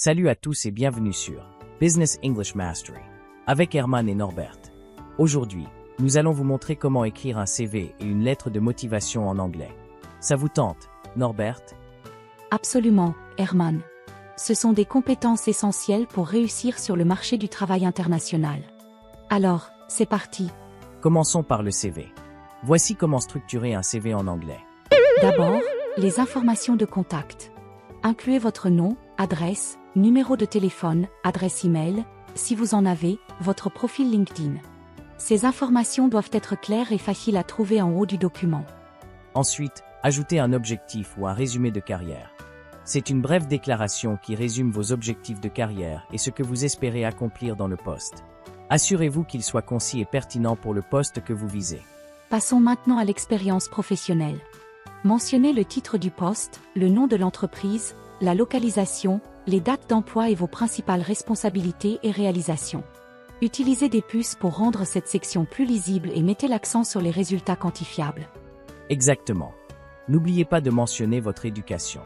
Salut à tous et bienvenue sur Business English Mastery avec Herman et Norbert. Aujourd'hui, nous allons vous montrer comment écrire un CV et une lettre de motivation en anglais. Ça vous tente, Norbert? Absolument, Herman. Ce sont des compétences essentielles pour réussir sur le marché du travail international. Alors, c'est parti. Commençons par le CV. Voici comment structurer un CV en anglais. D'abord, les informations de contact. Incluez votre nom, adresse, numéro de téléphone, adresse email, si vous en avez, votre profil LinkedIn. Ces informations doivent être claires et faciles à trouver en haut du document. Ensuite, ajoutez un objectif ou un résumé de carrière. C'est une brève déclaration qui résume vos objectifs de carrière et ce que vous espérez accomplir dans le poste. Assurez-vous qu'il soit concis et pertinent pour le poste que vous visez. Passons maintenant à l'expérience professionnelle. Mentionnez le titre du poste, le nom de l'entreprise, la localisation, les dates d'emploi et vos principales responsabilités et réalisations. Utilisez des puces pour rendre cette section plus lisible et mettez l'accent sur les résultats quantifiables. Exactement. N'oubliez pas de mentionner votre éducation.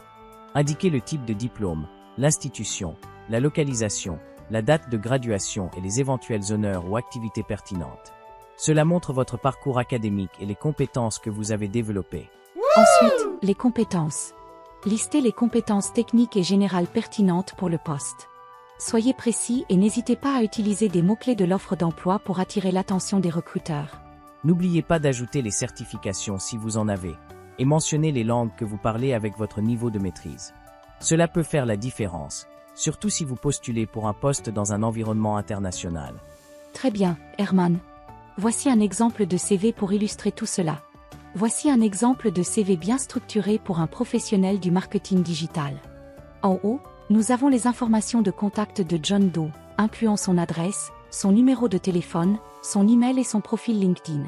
Indiquez le type de diplôme, l'institution, la localisation, la date de graduation et les éventuels honneurs ou activités pertinentes. Cela montre votre parcours académique et les compétences que vous avez développées. Ensuite, les compétences. Listez les compétences techniques et générales pertinentes pour le poste. Soyez précis et n'hésitez pas à utiliser des mots-clés de l'offre d'emploi pour attirer l'attention des recruteurs. N'oubliez pas d'ajouter les certifications si vous en avez, et mentionnez les langues que vous parlez avec votre niveau de maîtrise. Cela peut faire la différence, surtout si vous postulez pour un poste dans un environnement international. Très bien, Herman. Voici un exemple de CV pour illustrer tout cela. Voici un exemple de CV bien structuré pour un professionnel du marketing digital. En haut, nous avons les informations de contact de John Doe, incluant son adresse, son numéro de téléphone, son email et son profil LinkedIn.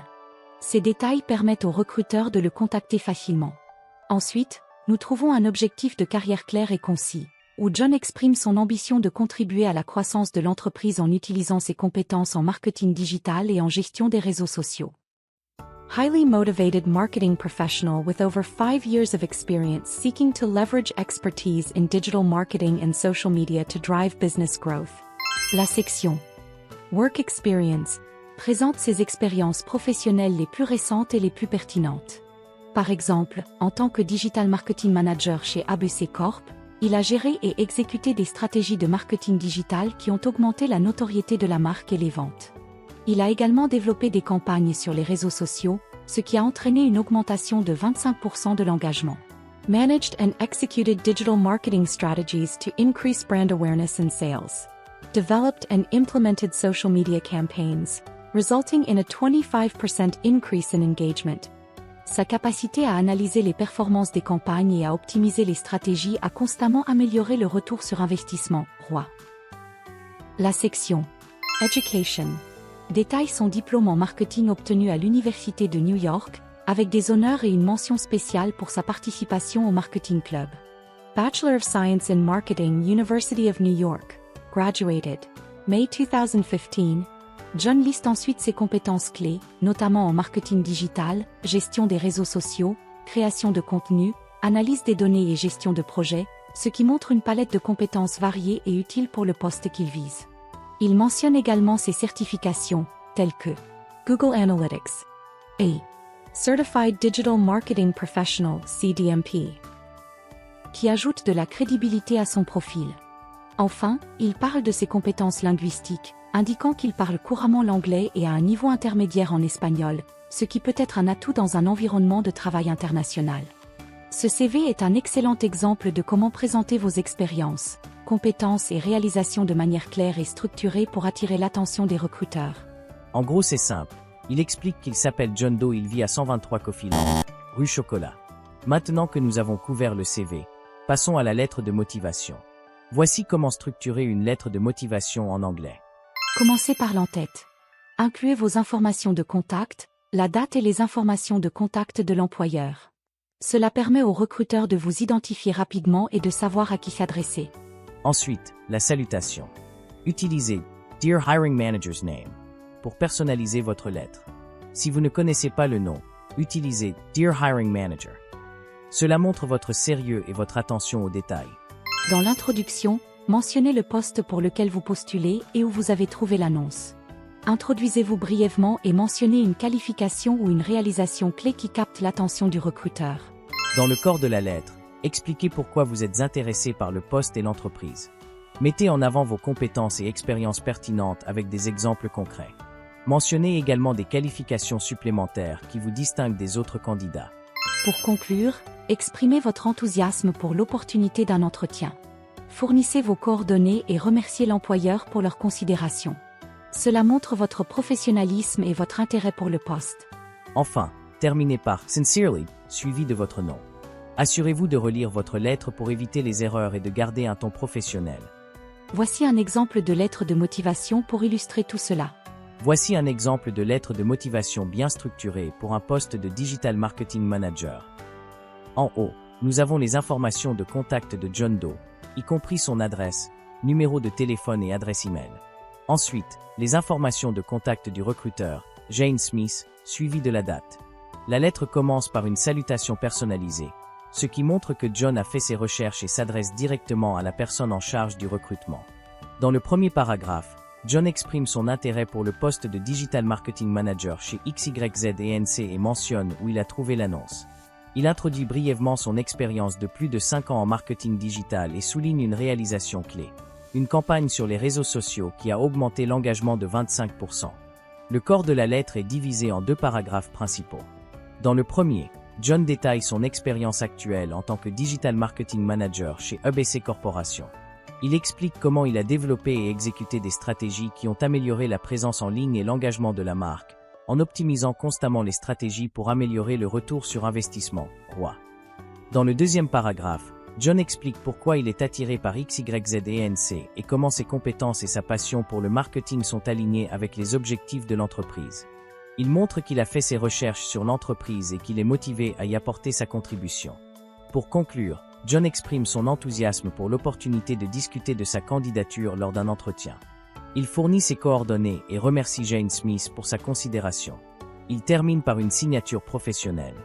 Ces détails permettent aux recruteurs de le contacter facilement. Ensuite, nous trouvons un objectif de carrière clair et concis, où John exprime son ambition de contribuer à la croissance de l'entreprise en utilisant ses compétences en marketing digital et en gestion des réseaux sociaux. Highly motivated marketing professional with over 5 years of experience seeking to leverage expertise in digital marketing and social media to drive business growth. La section Work Experience présente ses expériences professionnelles les plus récentes et les plus pertinentes. Par exemple, en tant que Digital Marketing Manager chez ABC Corp, il a géré et exécuté des stratégies de marketing digital qui ont augmenté la notoriété de la marque et les ventes. Il a également développé des campagnes sur les réseaux sociaux, ce qui a entraîné une augmentation de 25% de l'engagement. Managed and executed digital marketing strategies to increase brand awareness and sales. Developed and implemented social media campaigns, resulting in a 25% increase in engagement. Sa capacité à analyser les performances des campagnes et à optimiser les stratégies a constamment amélioré le retour sur investissement, ROI. La section Education détaille son diplôme en marketing obtenu à l'Université de New York, avec des honneurs et une mention spéciale pour sa participation au Marketing Club. Bachelor of Science in Marketing, University of New York, graduated May 2015. John liste ensuite ses compétences clés, notamment en marketing digital, gestion des réseaux sociaux, création de contenu, analyse des données et gestion de projets, ce qui montre une palette de compétences variées et utiles pour le poste qu'il vise. Il mentionne également ses certifications, telles que Google Analytics et Certified Digital Marketing Professional (CDMP), qui ajoutent de la crédibilité à son profil. Enfin, il parle de ses compétences linguistiques, indiquant qu'il parle couramment l'anglais et à un niveau intermédiaire en espagnol, ce qui peut être un atout dans un environnement de travail international. Ce CV est un excellent exemple de comment présenter vos expériences, compétences et réalisations de manière claire et structurée pour attirer l'attention des recruteurs. En gros, c'est simple. Il explique qu'il s'appelle John Doe, il vit à 123 Coffee Lane, rue Chocolat. Maintenant que nous avons couvert le CV, passons à la lettre de motivation. Voici comment structurer une lettre de motivation en anglais. Commencez par l'en-tête. Incluez vos informations de contact, la date et les informations de contact de l'employeur. Cela permet aux recruteurs de vous identifier rapidement et de savoir à qui s'adresser. Ensuite, la salutation. Utilisez « Dear Hiring Manager's Name » pour personnaliser votre lettre. Si vous ne connaissez pas le nom, utilisez « Dear Hiring Manager ». Cela montre votre sérieux et votre attention aux détails. Dans l'introduction, Mentionnez le poste pour lequel vous postulez et où vous avez trouvé l'annonce. Introduisez-vous brièvement et mentionnez une qualification ou une réalisation clé qui capte l'attention du recruteur. Dans le corps de la lettre, expliquez pourquoi vous êtes intéressé par le poste et l'entreprise. Mettez en avant vos compétences et expériences pertinentes avec des exemples concrets. Mentionnez également des qualifications supplémentaires qui vous distinguent des autres candidats. Pour conclure, exprimez votre enthousiasme pour l'opportunité d'un entretien. Fournissez vos coordonnées et remerciez l'employeur pour leur considération. Cela montre votre professionnalisme et votre intérêt pour le poste. Enfin, terminez par « Sincerely » suivi de votre nom. Assurez-vous de relire votre lettre pour éviter les erreurs et de garder un ton professionnel. Voici un exemple de lettre de motivation pour illustrer tout cela. Voici un exemple de lettre de motivation bien structurée pour un poste de Digital Marketing Manager. En haut, nous avons les informations de contact de John Doe, y compris son adresse, numéro de téléphone et adresse email. Ensuite, les informations de contact du recruteur, Jane Smith, suivi de la date. La lettre commence par une salutation personnalisée, ce qui montre que John a fait ses recherches et s'adresse directement à la personne en charge du recrutement. Dans le premier paragraphe, John exprime son intérêt pour le poste de Digital Marketing Manager chez XYZ&NC et mentionne où il a trouvé l'annonce. Il introduit brièvement son expérience de plus de 5 ans en marketing digital et souligne une réalisation clé. Une campagne sur les réseaux sociaux qui a augmenté l'engagement de 25%. Le corps de la lettre est divisé en 2 paragraphes principaux. Dans le premier, John détaille son expérience actuelle en tant que Digital Marketing Manager chez EBC Corporation. Il explique comment il a développé et exécuté des stratégies qui ont amélioré la présence en ligne et l'engagement de la marque, en optimisant constamment les stratégies pour améliorer le retour sur investissement, ROI. Dans le deuxième paragraphe, John explique pourquoi il est attiré par XYZ&NC et comment ses compétences et sa passion pour le marketing sont alignées avec les objectifs de l'entreprise. Il montre qu'il a fait ses recherches sur l'entreprise et qu'il est motivé à y apporter sa contribution. Pour conclure, John exprime son enthousiasme pour l'opportunité de discuter de sa candidature lors d'un entretien. Il fournit ses coordonnées et remercie Jane Smith pour sa considération. Il termine par une signature professionnelle.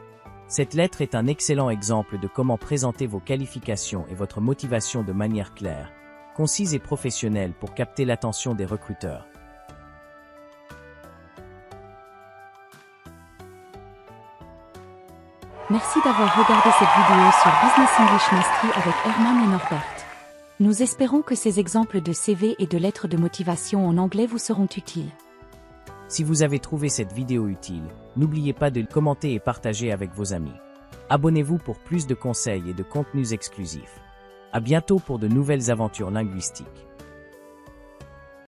Cette lettre est un excellent exemple de comment présenter vos qualifications et votre motivation de manière claire, concise et professionnelle pour capter l'attention des recruteurs. Merci d'avoir regardé cette vidéo sur Business English Mastery avec Herman et Norbert. Nous espérons que ces exemples de CV et de lettres de motivation en anglais vous seront utiles. Si vous avez trouvé cette vidéo utile, n'oubliez pas de commenter et partager avec vos amis. Abonnez-vous pour plus de conseils et de contenus exclusifs. À bientôt pour de nouvelles aventures linguistiques.